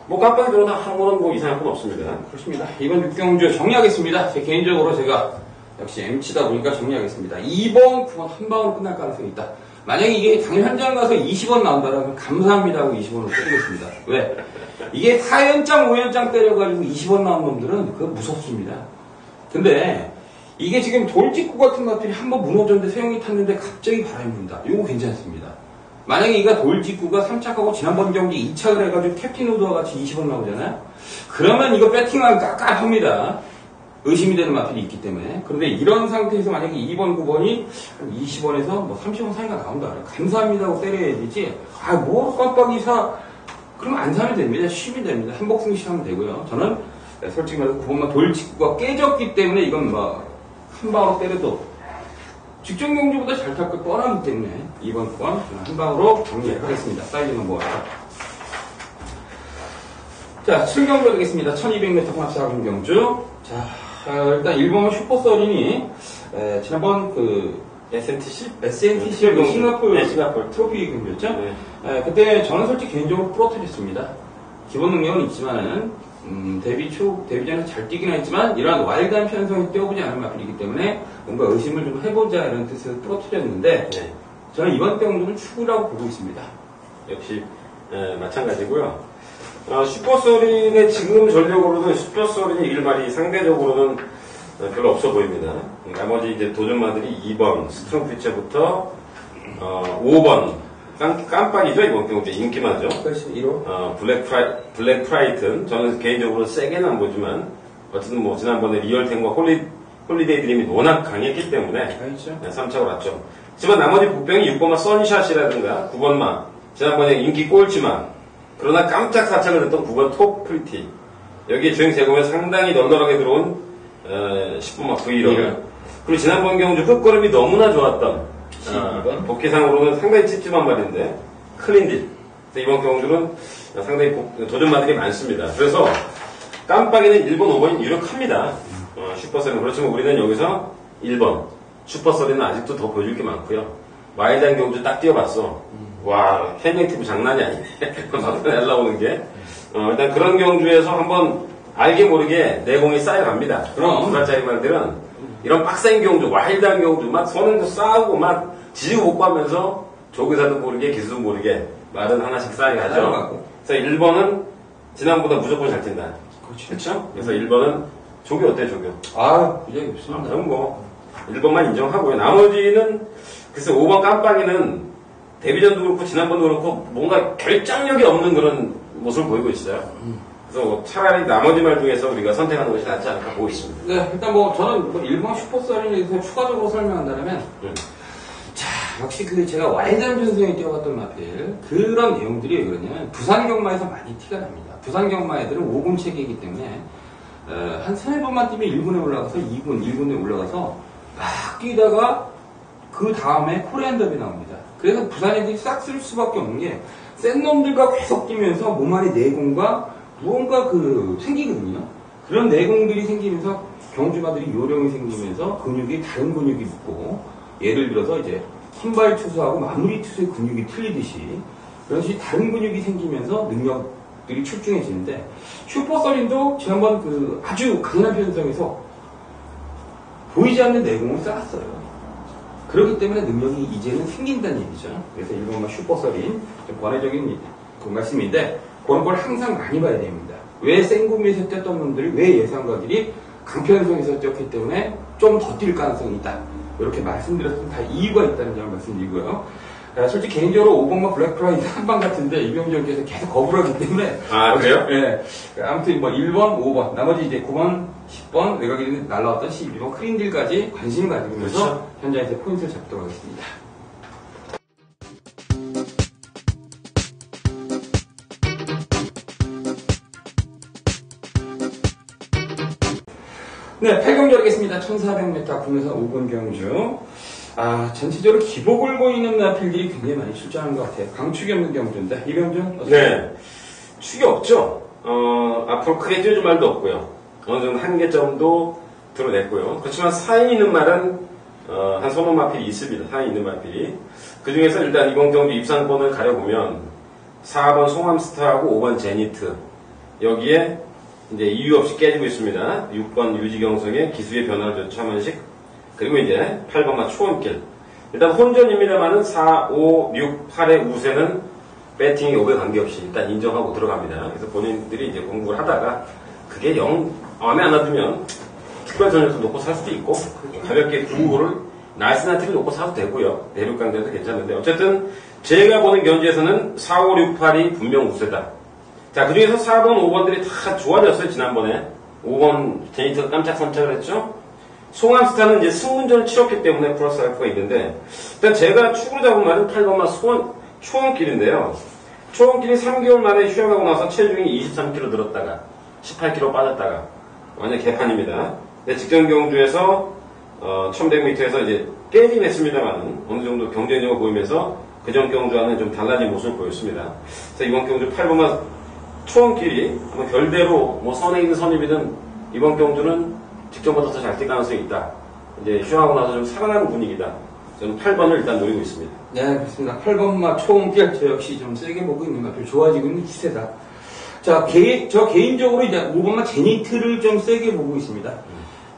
[SPEAKER 2] 뭐 깜빡이 들어도 아무런 뭐 이상할 건 없습니다.
[SPEAKER 1] 그렇습니다. 이번 6경주 정리하겠습니다. 제 개인적으로 제가 역시 MC다 보니까 정리하겠습니다. 2번, 9번 한 방으로 끝날 가능성이 있다. 만약에 이게 당일 현장 가서 20원 나온다라면 감사합니다 하고 20원을 때리겠습니다. 왜? 이게 4연장, 5연장 때려가지고 20원 나온 놈들은 그거 무섭습니다. 근데 이게 지금 돌직구 같은 것들이 한번 무너졌는데 세용이 탔는데 갑자기 바람이 분다. 이거 괜찮습니다. 만약에 이가 돌직구가 3착하고 지난번 경기 2착을 해가지고 캡틴 우드와 같이 20원 나오잖아요? 그러면 이거 배팅하기 깝깝합니다. 의심이 되는 마필이 있기 때문에. 그런데 이런 상태에서 만약에 2번, 9번이 20원에서 뭐 30원 사이가 나온다. 감사합니다 하고 때려야 되지. 뭐 깜빡이 사. 그러면 안 사면 됩니다. 쉬면 됩니다. 한복승시 하면 되고요. 저는 솔직히 말해서 9번만 돌직구가 깨졌기 때문에 이건 뭐 한 방으로 때려도 직전 경주보다 잘 탈 거 뻔하기 때문에 2번, 9번 한 방으로 정리하겠습니다. 사이즈는 뭐 자, 7경주 되겠습니다. 1200m 혼합사금 경주. 자, 일단 1번은 슈퍼서린이 지난번 그
[SPEAKER 2] SNTC?
[SPEAKER 1] SNTC 그 싱가포르 트로피 경주였죠?
[SPEAKER 2] 네.
[SPEAKER 1] 그때 저는 솔직히 개인적으로 부러뜨렸습니다. 기본 능력은 있지만은 데뷔 전에 잘 뛰긴 했지만 이러한 와일드한 편성이 뛰어보지 않은 마필이기 때문에 뭔가 의심을 좀 해보자 이런 뜻에서 부러뜨렸는데
[SPEAKER 2] 네.
[SPEAKER 1] 저는 이번 경주는 추구라고 보고 있습니다.
[SPEAKER 2] 역시 마찬가지고요. 슈퍼소린의 지금 전력으로는 슈퍼소린의 일말이 상대적으로는 별로 없어 보입니다. 나머지 이제 도전마들이 2번 스트롱 피처부터 5번 깜빡이죠 이번 경주 인기마죠.
[SPEAKER 1] 그렇죠. 1호.
[SPEAKER 2] 블랙 프라이튼 저는 개인적으로 세게는 안 보지만 어쨌든 뭐 지난번에 리얼텐과 홀리데이 드림이 워낙 강했기 때문에
[SPEAKER 1] 그렇죠.
[SPEAKER 2] 3착을 왔죠. 하지만 나머지 복병이 6번마 선샷이라든가 9번마 지난번에 인기 꼴찌마 그러나 깜짝 사착을 했던 9번 톱 프리티 여기에 주행 제공에 상당히 널널하게 들어온 10번마 브이런 그리고 지난번 경주 흙걸음이 너무나 좋았던 복귀상으로는 상당히 찝찝한 말인데 클린딜 이번 경주는 상당히 도전마들이 많습니다. 그래서 깜빡이는 1번, 5번이 유력합니다. 슈퍼서린 그렇지만 우리는 여기서 1번 슈퍼서린은 아직도 더 보여줄 게 많고요. 와일드한 경주 딱 뛰어봤어. 와 캔닝티브 장난이 아니네. 막 날라오는 게 일단 그런 경주에서 한번 알게 모르게 내공이 쌓여갑니다. 그럼 2살짜리 말들은 이런 빡센 경주, 와일드한 경주, 막 손행도 싸우고, 막 지지고 볶고 하면서 조교사도 모르게, 기수도 모르게 말은 하나씩 쌓이게 하죠. 그래서 1번은 지난번보다 무조건 잘 뛴다. 그렇죠? 그래서 1번은 조교 어때, 조교?
[SPEAKER 1] 부작이 없습니다.
[SPEAKER 2] 그럼 뭐, 1번만 인정하고요. 나머지는, 글쎄 5번 깜빡이는 데뷔전도 그렇고, 지난번도 그렇고, 뭔가 결장력이 없는 그런 모습을 보이고 있어요. 그래서 차라리 나머지 말 중에서 우리가 선택하는 것이 낫지 않을까 보고 있습니다.
[SPEAKER 1] 네, 일단 뭐 저는 뭐 일본 슈퍼서린에 대해서 추가적으로 설명한다면 자, 역시 그 제가 와일드한 편성에 뛰어갔던 마필 그런 내용들이 왜 그러냐면 부산 경마에서 많이 티가 납니다. 부산 경마 애들은 5군 체계이기 때문에 한 3-4번만 뛰면 1군에 올라가서 2군, 1군에 올라가서 막 뛰다가 그 다음에 코리안 더비 나옵니다. 그래서 부산 애들이 싹 쓸 수밖에 없는 게 센 놈들과 계속 뛰면서 몸 안에 내공과 무언가 생기거든요. 그런 내공들이 생기면서 경주마들이 요령이 생기면서 근육이 다른 근육이 붙고 예를 들어서 이제 선발 투수하고 마무리 투수의 근육이 틀리듯이 그런 식의 다른 근육이 생기면서 능력들이 출중해지는데 슈퍼서린도 지난번 아주 강한 편성에서 보이지 않는 내공을 쌓았어요. 그렇기 때문에 능력이 이제는 생긴다는 얘기죠. 그래서 일본과 슈퍼서린 좀 권위적인 그 말씀인데 그런 걸 항상 많이 봐야 됩니다. 왜 생구미에서 뛰었던 놈들이 왜 예상가들이 강편성에서 뛰었기 때문에 좀 더 뛸 가능성이 있다. 이렇게 말씀드렸으면 다 이유가 있다는 점을 말씀드리고요. 솔직히 개인적으로 5번과 블랙프라이드 한방 같은데 이병렬께서 계속 거부를 하기 때문에
[SPEAKER 2] 그래요?
[SPEAKER 1] 네. 아무튼 뭐 1번, 5번 나머지 이제 9번, 10번 외곽이 날라왔던 11번 크린딜까지 관심을 가지면서 그렇죠. 현장에서 포인트를 잡도록 하겠습니다. 네, 8경주 하겠습니다. 1400m 국내선 5군 경주. 전체적으로 기복을 보이는 나필들이 굉장히 많이 출전하는 것 같아요. 강축이 없는 경주인데, 이 경주?
[SPEAKER 2] 네. 축이 없죠. 앞으로 크게 뛰어줄 말도 없고요. 어느 정도 한계점도 드러냈고요. 그렇지만 사인 있는 말은, 한 서너 마필이 있습니다. 사인 있는 마필이. 그 중에서 일단 이번 경주 입상권을 가려보면, 4번 송암스타하고 5번 제니트. 여기에 이제 이유 없이 깨지고 있습니다. 6번 유지경성의 기수의 변화를 준 차만식. 그리고 이제 8번마 초원길. 일단 혼전입니다만은 4, 5, 6, 8의 우세는 배팅이 5배 관계없이 일단 인정하고 들어갑니다. 그래서 본인들이 이제 공부를 하다가 그게 영 마음에 안 놔두면 특별 전략도 놓고 살 수도 있고 가볍게 9호를 날씬한티를 놓고 사도 되고요. 대륙 강대도 괜찮은데 어쨌든 제가 보는 견지에서는 4, 5, 6, 8이 분명 우세다. 자, 그 중에서 4번, 5번들이 다 좋아졌어요. 지난번에 5번 제니트가 깜짝 선착을 했죠. 송암스타는 이제 승문전을 치렀기 때문에 플러스 알파가 있는데 일단 제가 축으로 잡은 말은 8번만 초원길인데요. 초원길이 3개월 만에 휴양하고 나서 체중이 23kg 늘었다가 18kg 빠졌다가 완전 개판입니다. 근데 직전 경주에서 1100m에서 이제 깨긴 했습니다만 어느 정도 경쟁력을 보이면서 그전 경주와는 좀 달라진 모습을 보였습니다. 그래서 이번 경주 8번만 초원길이 뭐 결대로 뭐 선에 있는 선입이든 이번 경주는 직전보다 더 잘 뛸 가능성이 있다. 이제 휴양하고 나서 좀 살아나는 분위기다. 저는 8번을 일단 노리고 있습니다.
[SPEAKER 1] 네, 그렇습니다. 8번마 초원길 저 역시 좀 세게 보고 있는 것 같아요. 좋아지고 있는 추세다. 자, 저 개인적으로 이제 5번마 제니트를 좀 세게 보고 있습니다.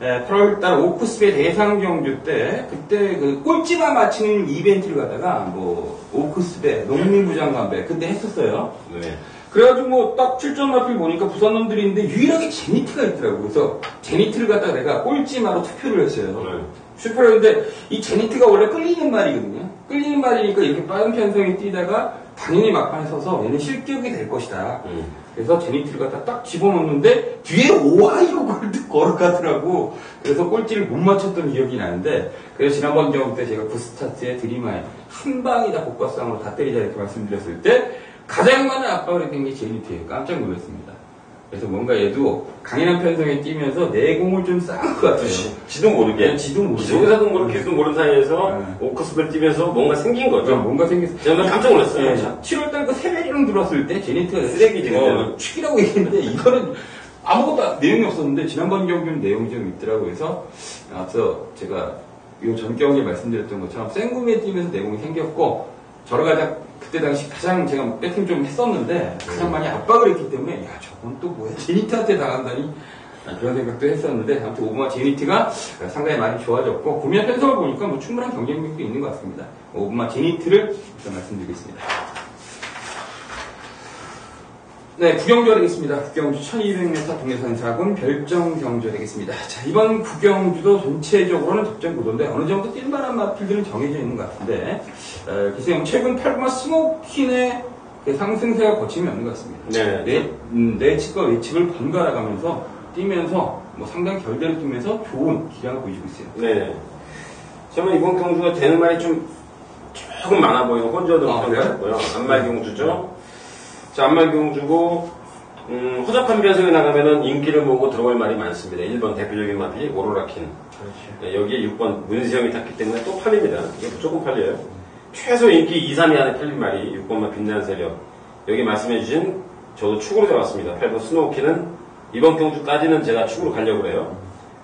[SPEAKER 1] 8월달 오크스베 대상 경주 때 그때 그 꼴찌만 맞히는 이벤트를 갖다가 뭐 오크스베 농민부 장관배 그때 했었어요.
[SPEAKER 2] 네.
[SPEAKER 1] 그래가지고 뭐 딱 출전 마필 보니까 부산 놈들이 있는데 유일하게 제니트가 있더라고요. 그래서 제니트를 갖다가 내가 꼴찌마로 투표를 했어요.
[SPEAKER 2] 네.
[SPEAKER 1] 투표를 했는데 이 제니트가 원래 끌리는 말이거든요. 끌리는 말이니까 이렇게 빠른 편성이 뛰다가 당연히 막판에 서서 얘는 실격이 될 것이다. 그래서 제니트를 갖다 딱 집어넣는데 뒤에 오하이오를 걸어가더라고. 그래서 꼴찌를 못 맞췄던 기억이 나는데 그래서 지난번 경험 때 제가 부스타트의 드림하에 한 방이다 복과상으로 다 때리자 이렇게 말씀드렸을 때 가장 많은 압박을 했던 게 제니트예요. 깜짝 놀랐습니다. 그래서 뭔가 얘도 강인한 편성에 뛰면서 내공을 좀 쌓은 것 같아요.
[SPEAKER 2] 지도 모르게.
[SPEAKER 1] 네, 지도 모르게.
[SPEAKER 2] 기존에서도 모르고 계속 모르는 사이에서 오크스벨 뛰면서 뭔가 생긴 거죠.
[SPEAKER 1] 뭔가 생겼어요.
[SPEAKER 2] 제가 깜짝 놀랐어요.
[SPEAKER 1] 네, 7월달 그 세베리랑 들어왔을 때 제니트가
[SPEAKER 2] 쓰레기지, 그냥.
[SPEAKER 1] 축이라고 얘기했는데 이거는 아무것도 내용이 없었는데 지난번 경기는 내용이 좀 있더라고요. 그래서 앞서 제가 이 전 경기에 말씀드렸던 것처럼 생금에 뛰면서 내용이 생겼고 저러 가자 그때 당시 가장 제가 배팅 좀 했었는데 가장 많이 압박을 했기 때문에 야 저건 또 뭐야 제니트한테 당한다니 그런 생각도 했었는데 아무튼 오버마 제니트가 상당히 많이 좋아졌고 구면 편성을 보니까 뭐 충분한 경쟁력도 있는 것 같습니다. 오버마 제니트를 일단 말씀드리겠습니다. 네, 구경주 되겠습니다. 구경주 1200m 동해선 4군 별정 경주 되겠습니다. 자, 이번 구경주도 전체적으로는 적정 구도인데 어느 정도 뛸만한 마필들은 정해져 있는 것 같은데 글쎄요, 최근 8번마 스모킨의 상승세가 거침이 없는 것 같습니다.
[SPEAKER 2] 네.
[SPEAKER 1] 내측과 외측을 번갈아 가면서 뛰면서 뭐 상당히 결대로 뛰면서 좋은 기량을 보여주고 있어요.
[SPEAKER 2] 네. 저는 이번 경주가 되는 말이 조금 많아 보이는 혼전으로 평가했고요. 안말 경주죠. 자, 안말 경주고 허접한 변성에 나가면은 인기를 모으고 들어갈 말이 많습니다. 1번 대표적인 마필이 오로라킨. 그렇죠. 네, 여기에 6번 문세영이 탔기 때문에 또 팔립니다. 이게 무조건 팔려요. 최소 인기 2, 3위 안에 팔린 말이 6번만 빛나는 세력. 여기 말씀해주신 저도 축으로 잡았습니다. 8번 스노우키는 이번 경주까지는 제가 축으로 가려고 그래요.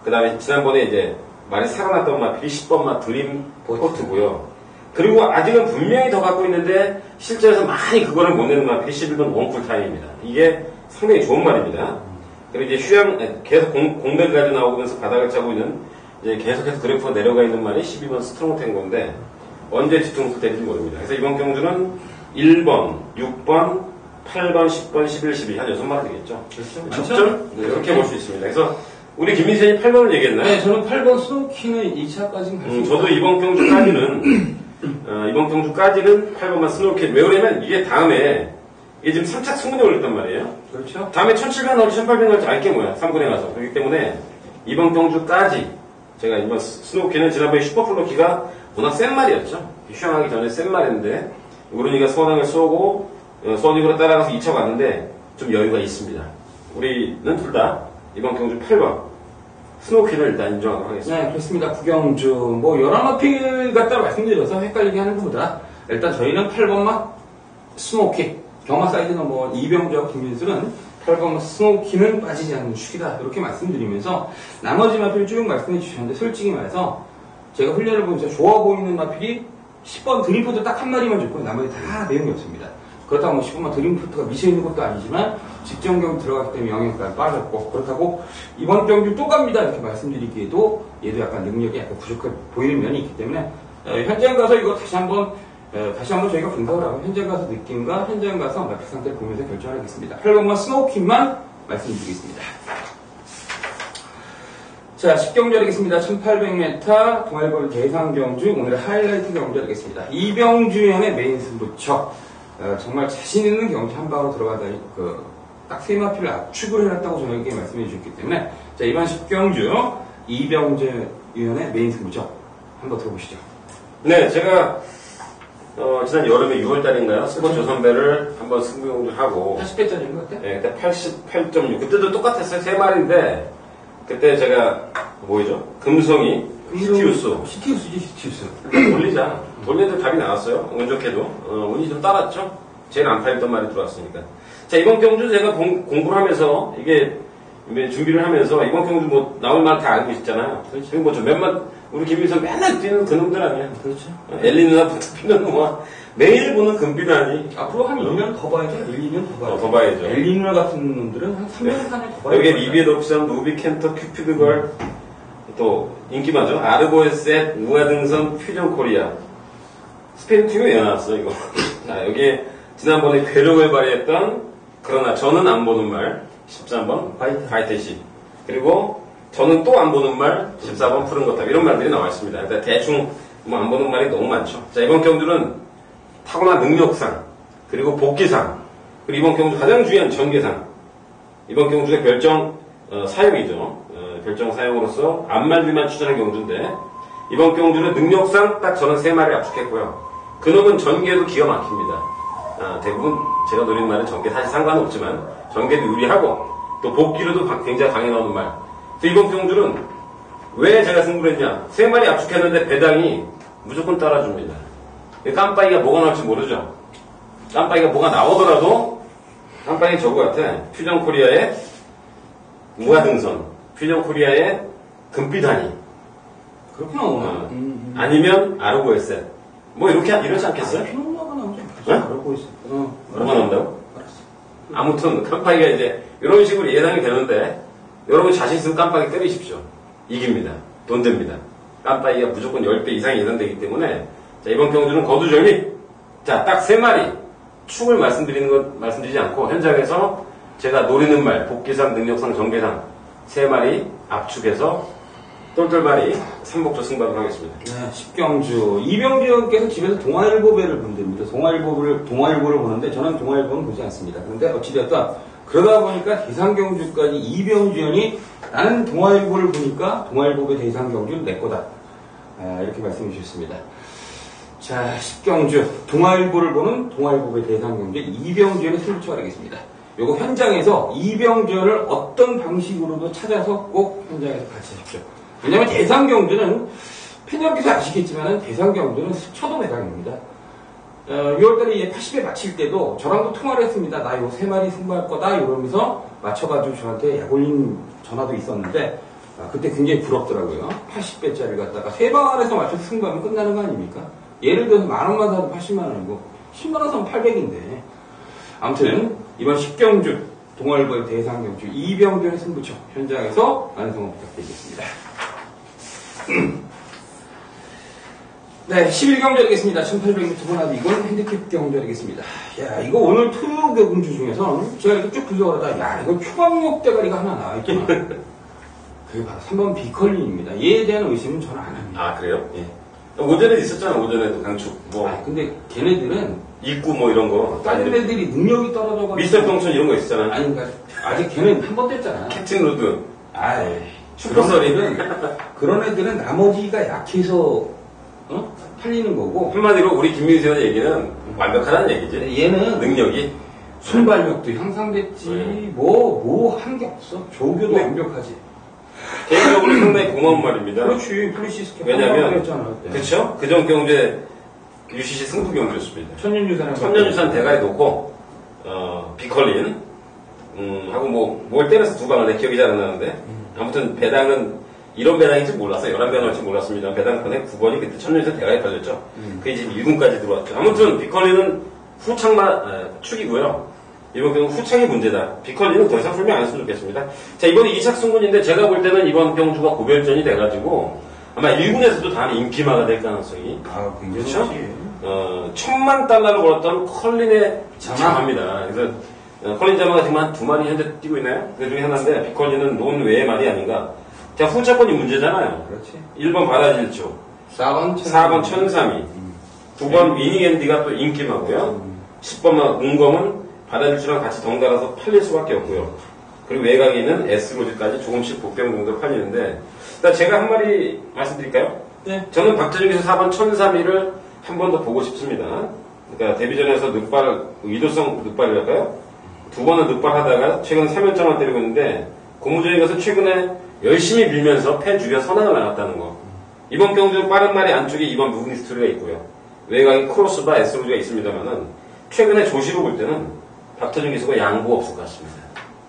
[SPEAKER 2] 그 다음에 지난번에 이제 말이 살아났던 마필이 10번마 드림 포트고요. 그리고 아직은 분명히 더 갖고 있는데 실전에서 많이 그거를 못 내는 마필이 11번 원풀 타임입니다. 이게 상당히 좋은 말입니다. 그리고 이제 휴양 계속 공백까지 나오면서 바닥을 차고 있는 이제 계속해서 그래프가 내려가 있는 말이 12번 스트롱 탱고인데 언제 뒤통수 될지 모릅니다. 그래서 이번 경주는 1번, 6번, 8번, 10번, 11, 12 한 6마리 되겠죠.
[SPEAKER 1] 그렇죠.
[SPEAKER 2] 적절? 네, 그렇게 볼 수 있습니다. 그래서 우리 김민선이 8번을 얘기했나요?
[SPEAKER 1] 네, 저는 8번 스노우키는 2차까지는 갈 수 있어요.
[SPEAKER 2] 저도 이번 경주까지는 8번만 스노우킷. 왜 그러냐면 이게 다음에 이게 지금 3차 승문에 올렸단 말이에요.
[SPEAKER 1] 그렇죠.
[SPEAKER 2] 다음에 1700 나올지 1800 나올지 알게 뭐야. 3군에 가서. 그렇기 때문에 이번 경주까지 제가 이번 스노우킷은 지난번에 슈퍼플로키가 워낙 센 말이었죠. 휴양하기 전에 센 말인데 우른이가 선왕을 쏘고 선익으로 따라가서 2차 갔는데 좀 여유가 있습니다. 우리는 둘 다 이번 경주 8번 스노우키를 일단 인정하도록 하겠습니다.
[SPEAKER 1] 네, 그렇습니다. 구경주. 뭐, 여러 마필 갖다 말씀드려서 헷갈리게 하는 것보다, 일단 저희는 8번마 스노우키. 경마 사이드는 뭐, 이병주와 김민수는 8번마 스노우키는 빠지지 않는 축이다. 이렇게 말씀드리면서, 나머지 마필 쭉 말씀해 주셨는데, 솔직히 말해서, 제가 훈련을 보면서 좋아 보이는 마필이 10번 드림포트 딱 한 마리만 줬고, 나머지 다 내용이 없습니다. 그렇다고 뭐 10번마 드림포트가 미쳐있는 것도 아니지만, 직전 경기 들어갔기 때문에 영향까지 빠졌고, 그렇다고 이번 경기 또 갑니다. 이렇게 말씀드리기에도 얘도 약간 능력이 약간 부족해 보이는 면이 있기 때문에 현장 가서 이거 다시 한번 저희가 분석을 하고 현장 가서 느낌과 현장 가서 마켓 상태를 보면서 결정하겠습니다. 8번만 스모킹만 말씀드리겠습니다. 자, 10경주 하겠습니다. 1800m 동아일보 대상경주 오늘의 하이라이트 경주 하겠습니다. 이병주연의 메인 승부처. 정말 자신 있는 경주 한 방으로 들어가다 딱 세 마피를 압축을 해놨다고 저에게 말씀해 주셨기 때문에 자, 이번 10경주 이병주연의 메인 승부처 한번 들어보시죠.
[SPEAKER 2] 네, 제가 지난 여름에 6월달인가요? 스포츠 선배를 한번 승부경주 하고
[SPEAKER 1] 80배짜리인 것 같아?
[SPEAKER 2] 네, 그때 88.6 그때도 똑같았어요. 세 마리인데 그때 제가 뭐죠? 금성이 시티우스 돌리자. 돌리는데 답이 나왔어요. 운 좋게도. 운이 좀 따랐죠? 제일 안 팔렸던 말이 들어왔으니까. 자, 이번 경주 제가 공부를 하면서 이게 준비를 하면서 이번 경주 뭐 나올 말 다 알고 있잖아요. 그렇죠. 뭐 좀 몇만 우리 김민선 맨날 뛰는 그놈들 아니야.
[SPEAKER 1] 그렇죠.
[SPEAKER 2] 엘리 누나부터 피는 놈아 매일 보는 금비다니.
[SPEAKER 1] 앞으로 한 2년 더 봐야죠. 1, 2년 더 봐야죠.
[SPEAKER 2] 더 봐야죠.
[SPEAKER 1] 엘리 누나 같은 놈들은 한 3년, 4년 더 봐야죠.
[SPEAKER 2] 여기에 리비에 덕션, 노비 캔터, 큐피드 걸, 또 인기 많죠. 아르고에셋, 우아등선, 퓨전 코리아. 스페인 팀이 왜 나왔어 이거? 자, 여기에 지난번에 괴력을 발휘했던 그러나 저는 안 보는 말 13번 바이테시. 그리고 저는 또 안 보는 말 14번 푸른 거탑. 이런 말들이 나와 있습니다. 일단 대충 뭐 안 보는 말이 너무 많죠. 자, 이번 경주는 타고난 능력상, 그리고 복귀상, 그리고 이번 경주 가장 중요한 전개상. 이번 경주의 결정 사용이죠. 결정 사용으로서 앞말들만 추천한 경주인데 이번 경주는 능력상 딱 저는 세 마리 압축했고요. 그놈은 전개도 기가 막힙니다. 대부분 제가 노리는 말은 전개 사실 상관없지만 전개도 유리하고 또 복귀로도 굉장히 강해 나오는 말. 그래서 이번 경주는 왜 제가 승부를 했냐? 세 마리 압축했는데 배당이 무조건 따라줍니다. 깜빡이가 뭐가 나올지 모르죠. 깜빡이가 뭐가 나오더라도 깜빡이 저거 같아. 퓨전 코리아의 우아등선, 퓨전 코리아의 금빛하니.
[SPEAKER 1] 그렇게 나오나?
[SPEAKER 2] 아니면 아르고에셋. 뭐 이렇지 않겠어요?
[SPEAKER 1] 피노마가 나오지
[SPEAKER 2] 네?
[SPEAKER 1] 아르고에셋.
[SPEAKER 2] 뭐가 나온다고?
[SPEAKER 1] 알았어.
[SPEAKER 2] 아무튼 깜빡이가 이제 이런 식으로 예상이 되는데 여러분 자신 있으면 깜빡이 때리십시오. 이깁니다. 돈 됩니다. 깜빡이가 무조건 10배 이상 예상되기 때문에 자, 이번 경주는 거두절미. 자, 딱 세 마리 축을 말씀드리지 않고 현장에서 제가 노리는 말 복귀상, 능력상, 전개상 세 마리 압축해서 똘똘바리 삼복조 승부하도록 하겠습니다.
[SPEAKER 1] 네, 10경주. 이병주께서 집에서 동아일보배를 본답니다. 동아일보를 보는데 저는 동아일보는 보지 않습니다. 그런데 어찌되었든 그러다 보니까 대상경주까지 이병주연이 나는 동아일보를 보니까 동아일보배 대상경주는 내 거다. 이렇게 말씀해 주셨습니다. 자, 10경주. 동아일보를 보는 동아일보배 대상경주 이병주연의 승부처가 되겠습니다. 요거 현장에서 이병주연을 어떤 방식으로도 찾아서 꼭 현장에서 같이 하십시오. 왜냐면 대상경주는 팬여러분께서 아시겠지만 대상경주는 스쳐도 매장입니다. 6월달에 80에 마칠 때도 저랑도 통화를 했습니다. 나 이거 3마리 승부할 거다 이러면서 맞춰가지고 저한테 약 올린 전화도 있었는데 그때 굉장히 부럽더라고요. 80배짜리를 갖다가 3방 안에서 맞춰서 승부하면 끝나는 거 아닙니까? 예를 들어서 만원만 사도 80만원이고 10만원 사면 800인데 아무튼 이번 10경주 동아일보의 대상경주 이병주의 승부처 현장에서 많은 성원 부탁드리겠습니다. 네, 11경주 하겠습니다. 1800m 혼합 이건 핸디캡 경주 하겠습니다. 야, 이거 오늘 토요 경주 중에서 제가 이렇게 쭉 분석을 하다, 야, 이거 초강력 대가리가 하나 나와있구나. 그게 바로 3번 비컬린입니다. 얘에 대한 의심은 저는 안 합니다.
[SPEAKER 2] 아, 그래요?
[SPEAKER 1] 예.
[SPEAKER 2] 오전에도 있었잖아, 오전에도 강축. 뭐.
[SPEAKER 1] 근데 걔네들은
[SPEAKER 2] 입구 뭐 이런 거.
[SPEAKER 1] 다른 애들이 능력이 떨어져가지고.
[SPEAKER 2] 미스터 동천 이런 거 있었잖아.
[SPEAKER 1] 아니, 그러니까 아직 걔는 한 번 됐잖아.
[SPEAKER 2] 캡틴 루드.
[SPEAKER 1] 아이,
[SPEAKER 2] 슈퍼서리는
[SPEAKER 1] 그런 애들은 나머지가 약해서, 팔리는 거고.
[SPEAKER 2] 한마디로 우리 김민수의 얘기는 완벽하다는 얘기지.
[SPEAKER 1] 얘는
[SPEAKER 2] 능력이.
[SPEAKER 1] 순발력도 향상됐지, 한 게 없어. 조교도
[SPEAKER 2] 네.
[SPEAKER 1] 완벽하지.
[SPEAKER 2] 개인적으로 상당히 고마운 말입니다.
[SPEAKER 1] 그렇지, 플리시스케.
[SPEAKER 2] 왜냐면, 그쵸? 그전 경주에 UCC 승부 경주였습니다. 천년유산 대가리 놓고, 비컬린, 하고 뭘 때려서 두 방을 내 기억이 잘 안 나는데, 아무튼 배당은, 이런 배당인지 몰랐어요. 11배 나올지 몰랐습니다. 배당 권액 9번이 그때 천년유산 대가리 팔렸죠. 그게 이제 1군까지 들어왔죠. 아무튼 비컬린은 축이고요. 이번 경우 후창이 문제다. 비컬리는 더 이상 설명 안 했으면 좋겠습니다. 자, 이번에 2차 승군인데 제가 볼 때는 이번 경주가 고별전이 돼가지고 아마 1군에서도 다음 인기마가 될 가능성이
[SPEAKER 1] 굉장히
[SPEAKER 2] 그렇죠?
[SPEAKER 1] 높지.
[SPEAKER 2] $10,000,000를 벌었던 컬린의 자마입니다. 그래서 컬린 자마가 지금 한 2마리 현재 뛰고 있나요? 그 중에 하나인데 비컬리는 논 외의 말이 아닌가. 자, 후차권이 문제잖아요.
[SPEAKER 1] 그렇지.
[SPEAKER 2] 1번 바라질주, 4번 천삼이, 9번 위닝앤디가 또 인기마고요. 10번 은검은 바라질주랑 같이 덩달아서 팔릴 수밖에 없고요. 그리고 외곽에 있는 S로즈까지 조금씩 복병 정도 팔리는데, 일단 제가 한 마리 말씀드릴까요?
[SPEAKER 1] 네.
[SPEAKER 2] 저는 박재중에서 4번 천삼이를 한 번 더 보고 싶습니다. 그러니까 데뷔전에서 의도성 늑발이랄까요? 2번은 늑발하다가 최근 3연장을 때리고 있는데, 고무적인 것은 최근에 열심히 밀면서 패 주변 선행을 나갔다는 거. 이번 경주 빠른 말이 안쪽에 2번 무브니스토리가 있고요. 외곽에 크로스바 S로즈가 있습니다만은, 최근에 조시로 볼 때는 박태준 기수가 양보 없을 것 같습니다.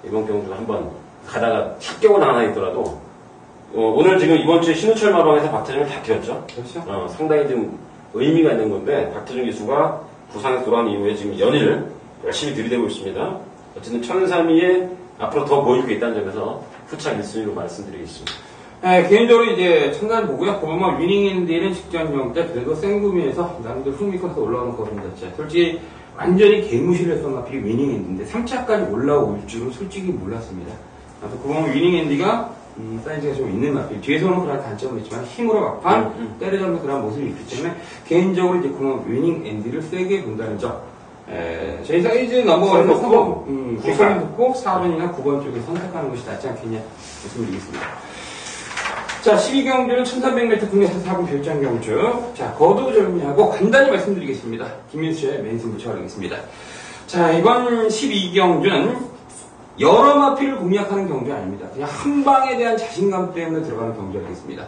[SPEAKER 2] 이번 경주 한번 가다가 합격은 안 하더라도, 오늘 지금 이번 주에 신우철 마방에서 박태준을 다 키웠죠.
[SPEAKER 1] 그렇죠.
[SPEAKER 2] 상당히 좀 의미가 있는 건데, 박태준 기수가 부상에서 돌아온 이후에 지금 연일 열심히 들이대고 있습니다. 어쨌든 1032에 앞으로 더 보일 게 있다는 점에서 후차 1순위로 말씀드리겠습니다.
[SPEAKER 1] 네, 개인적으로 이제 천단 보고요. 보면 위닝앤디는 직전형 때 그래도 생구미에서 나름대로 흥미껏 올라오는 거입니다. 솔직히 완전히 개무시를 했던 마필이 위닝앤디인데 3차까지 올라올 줄은 솔직히 몰랐습니다. 그래서 그보면 위닝앤디가 사이즈가 좀 있는 마필. 뒤에서는 그런 단점은 있지만 힘으로 막판 때려잡는 그런 모습이 있기 때문에 개인적으로 이제 그런 위닝앤디를 세게 본다는 점. 저희 사이즈 넘버원을 놓고 9번 놓고 4번이나 9번 쪽에 선택하는 것이 낫지 않겠냐 말씀드리겠습니다. 자, 12경주는 1300m 국내에서 4분 결정 경주. 자, 거두절미하고 간단히 말씀드리겠습니다. 김민수 씨의 맨승부 쳐가겠습니다. 자, 이번 12경주는 여러 마필을 공략하는 경주 아닙니다. 그냥 한 방에 대한 자신감 때문에 들어가는 경주였겠습니다.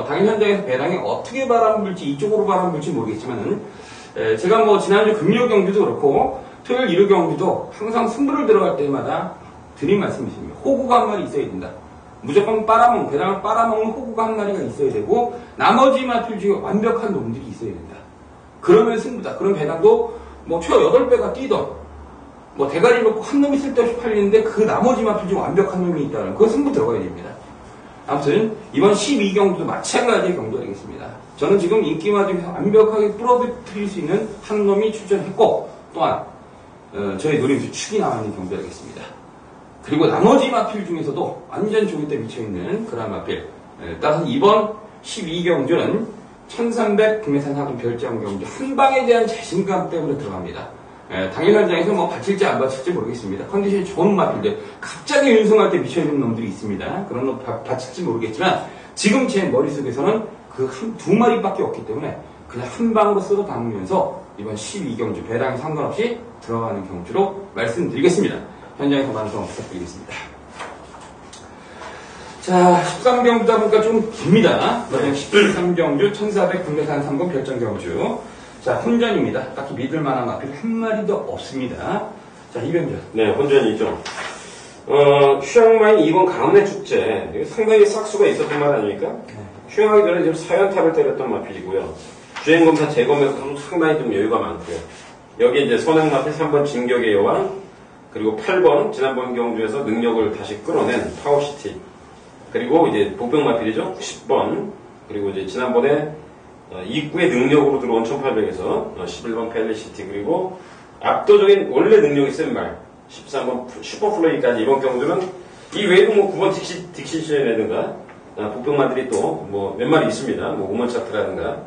[SPEAKER 1] 당일 현장에서 배당이 어떻게 바람 불지, 이쪽으로 바람 불지 모르겠지만은, 제가 지난주 금요 경주도 그렇고, 토요일 일요 경주도 항상 승부를 들어갈 때마다 드린 말씀이 있습니다. 호구가 한 마리 있어야 된다. 무조건 배당을 빨아먹는 호구가 한 마리가 있어야 되고, 나머지 마필 중에 완벽한 놈들이 있어야 된다. 그러면 승부다. 그럼 배당도 초 8배가 뛰던, 대가리 놓고 한 놈이 쓸데없이 팔리는데 그 나머지 마필 중에 완벽한 놈이 있다는, 그거 승부 들어가야 됩니다. 아무튼, 이번 12경주도 마찬가지의 경주가 되겠습니다. 저는 지금 인기마 중에서 완벽하게 부러뜨릴 수 있는 한 놈이 출전했고, 또한, 저희 노림수 축이 나와있는 경주가 되겠습니다. 그리고 나머지 마필 중에서도 완전 조기 때 미쳐있는 그런 마필. 따라서 이번 12경주는 1300 국내산 하분 별장 경주 한 방에 대한 자신감 때문에 들어갑니다. 당일 현장에서 바칠지 안 바칠지 모르겠습니다. 컨디션이 좋은 마필들, 갑자기 윤승할 때 미쳐있는 놈들이 있습니다. 그런 놈 바칠지 모르겠지만, 지금 제 머릿속에서는 그 두 마리밖에 없기 때문에 그냥 한 방으로 쓸어 담으면서 이번 12경주 배당에 상관없이 들어가는 경주로 말씀드리겠습니다. 현장에서 만성 부탁드리겠습니다. 자, 13경주다 보니까 좀 깁니다. 13경주 1400 국내산 3번 별정 경주. 자, 혼전입니다. 딱히 믿을 만한 마필 한 마리도 없습니다. 자, 이병전.
[SPEAKER 2] 네, 혼전이죠. 휴양마인 2번 강내 축제. 상당히 싹수가 있었던 말 아닙니까? 휴양하기 전에 지금 사연탑을 때렸던 마필이고요. 주행검사 재검에서도 상당히 좀 여유가 많고요. 여기 이제 선행마필 3번 진격의 여왕, 그리고 8번 지난번 경주에서 능력을 다시 끌어낸 파워시티, 그리고 이제 복병마필이죠. 10번, 그리고 이제 지난번에 입구의 능력으로 들어온 1800에서 11번 펠리시티, 그리고 압도적인 원래 능력이 센 말 13번 슈퍼플레이까지. 이번 경주는 이 외에도 9번 딕시션이라든가 복병마들이 또 몇 마리 있습니다. 오먼 차트라든가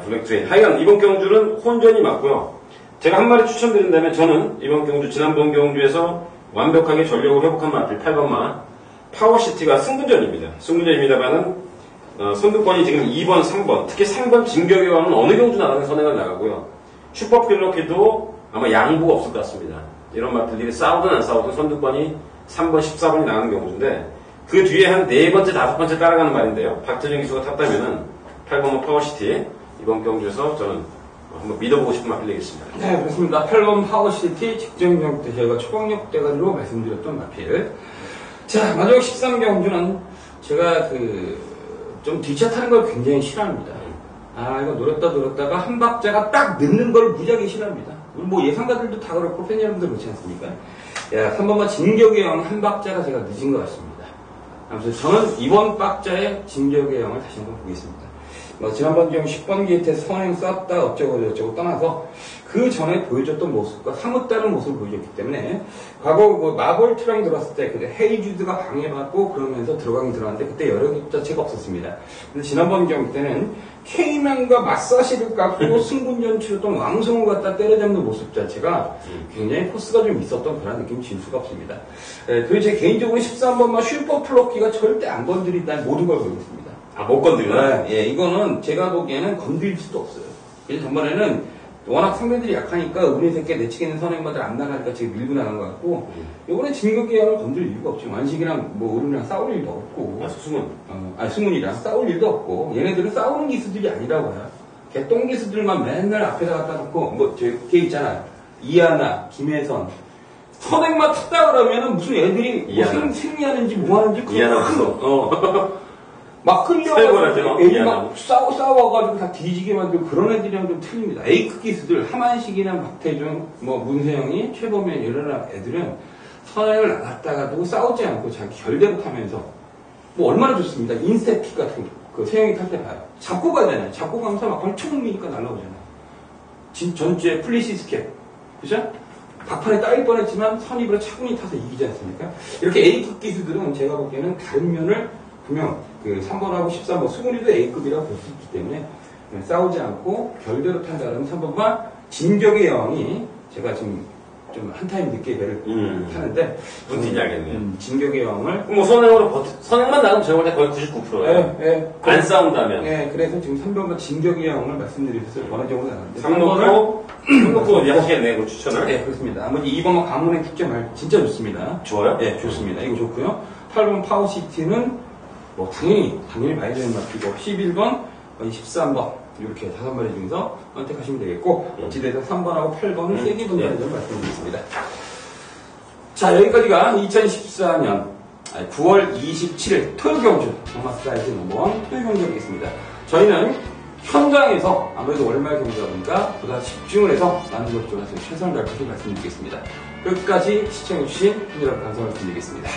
[SPEAKER 2] 블랙트레인. 하여간 이번 경주는 혼전이 맞고요. 제가 한 마리 추천드린다면 저는 이번 경주 지난번 경주에서 완벽하게 전력을 회복한 마필 8번마 파워시티가 승분전입니다만은 선두권이 지금 2번, 3번, 특히 3번 진격의 왕은 어느 경주 나가는 선행을 나가고요. 슈퍼필러키도 아마 양보가 없을 것 같습니다. 이런 마필들이 싸우든 안 싸우든 선두권이 3번, 14번이 나가는 경주인데, 그 뒤에 한 4번째, 5번째 따라가는 말인데요. 박태준 기수가 탔다면은 8번 파워시티, 이번 경주에서 저는 한번 믿어보고 싶은 마필 되겠습니다.
[SPEAKER 1] 네, 그렇습니다. 8번 파워시티 직전경 때 저희가 초강력 대가리로 말씀드렸던 마필. 자, 마지막 13경주는 제가 좀 뒤차 타는 걸 굉장히 싫어합니다. 이거 노렸다가 한 박자가 딱 늦는 걸 무지하게 싫어합니다. 예상가들도 다 그렇고 팬 여러분들 그렇지 않습니까? 3번만 진격의 왕 한 박자가 제가 늦은 것 같습니다. 아무튼 저는 이번 박자의 진격의 영을 다시 한번 보겠습니다. 지난번 경우 10번 게이트에서 선행 쐈다 어쩌고 떠나서 그 전에 보여줬던 모습과 사뭇 다른 모습을 보여줬기 때문에 과거 마블 트라잉 들어왔을 때 그때 헤이주드가 방해받고 그러면서 들어갔는데 그때 여력 자체가 없었습니다. 근데 지난번 경우 때는 케이맨과 마사시를 깎고 승군전 치렀던 왕성우 갖다 때려잡는 모습 자체가 굉장히 포스가 좀 있었던 그런 느낌이 질 수가 없습니다. 그리고 제 개인적으로 13번만 슈퍼 플로키가 절대 안 건드린다는 모든 걸 보겠습니다.
[SPEAKER 2] 못 건드리나?
[SPEAKER 1] 예, 이거는 제가 보기에는 건드릴 수도 없어요. 그래서 전번에는 워낙 상대들이 약하니까 은희 새끼 내치기는 선행마들 안 나가니까 지금 밀고 나간 것 같고, 요번에 진격의 영을 건드릴 이유가 없죠. 완식이랑 어른이랑 싸울 일도 없고.
[SPEAKER 2] 수문.
[SPEAKER 1] 수문이랑 싸울 일도 없고, 얘네들은 싸우는 기수들이 아니라고 해요. 개똥 기수들만 맨날 앞에다 갖다 놓고, 걔 있잖아요. 이하나, 김혜선. 선행만 탔다 그러면은 무슨 애들이 승리하는지 뭐 하는지
[SPEAKER 2] 이하나
[SPEAKER 1] 막 끌려가지고 애들 막 싸워가지고 다 뒤지게 만들고 그런 애들이랑 좀 틀립니다. A급 기수들 하만식이나 박태준, 문세영이, 최범현 이런 애들은 선행을 나갔다가도 싸우지 않고 자기 결대로 타면서 얼마나 좋습니다. 인스텝킥 같은 거 세영이 탈 때 봐요. 잡고 가잖아요. 잡고 가면서 막 총 미니까 날라오잖아요. 전주에 플리시스캡 그죠? 박판에 따일 뻔했지만 선입으로 차분히 타서 이기지 않습니까? 이렇게 A급 기수들은 제가 보기에는 다른 면을 분명 3번하고 13번 수근이도 A급이라고 볼 수 있기 때문에 싸우지 않고 결대로 탄다는 3번과 진격의 여왕이 제가 지금 좀 한 타임 늦게 배를 타는데
[SPEAKER 2] 무슨 뜻인지 알겠네요.
[SPEAKER 1] 진격의 여왕을
[SPEAKER 2] 선행만 나가면 제가 볼 때 거의 99%예요. 안 싸운다면.
[SPEAKER 1] 네, 그래서 지금 3번과 진격의 여왕을 말씀드리면서 원하적으로 나가는데
[SPEAKER 2] 3번으로 하시겠네, 그 추천을.
[SPEAKER 1] 네, 그렇습니다. 나머지 2번은 가문의 축제말 진짜 좋습니다.
[SPEAKER 2] 좋아요?
[SPEAKER 1] 네, 좋습니다. 이거 좋고요. 8번 파워시티는 당연히 봐야 되는 맛이고 11번, 13번 이렇게 5마리 중에서 선택하시면 되겠고 어찌됐든 3번하고 8번은 세게 본다는 점 말씀드리겠습니다. 자, 여기까지가 2014년 9월 27일 토요경주 정마사이즈 넘버원 토요경주였습니다. 저희는 현장에서 아무래도 월말 경주다 보니까 보다 집중을 해서 많은 것들을 최선을 다해서 말씀드리겠습니다. 끝까지 시청해주신 여러분 감사 말씀드리겠습니다.